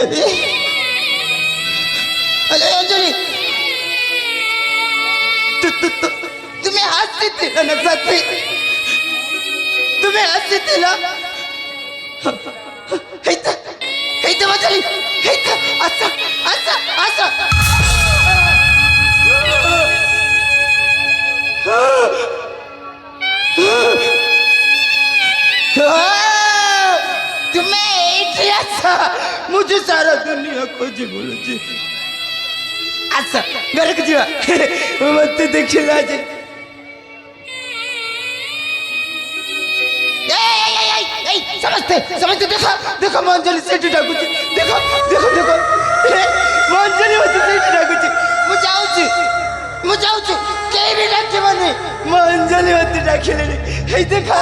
अंजलि अरे अंजलि तुम्ही हसतील ना साथी तुम्ही हसतील अंजलि असं असं असं तुम्हें मुझे सारा दुनिया खोजी बोलूची अच्छा घर की जीवा मत देखिला जे समझते देखो देखो मंजली सेठी डाकुची देखो देखो देखो मंजली मत सेठी डाकुची मुझे आउची के भी डाके माने मंजली मत डाकेले हे देखा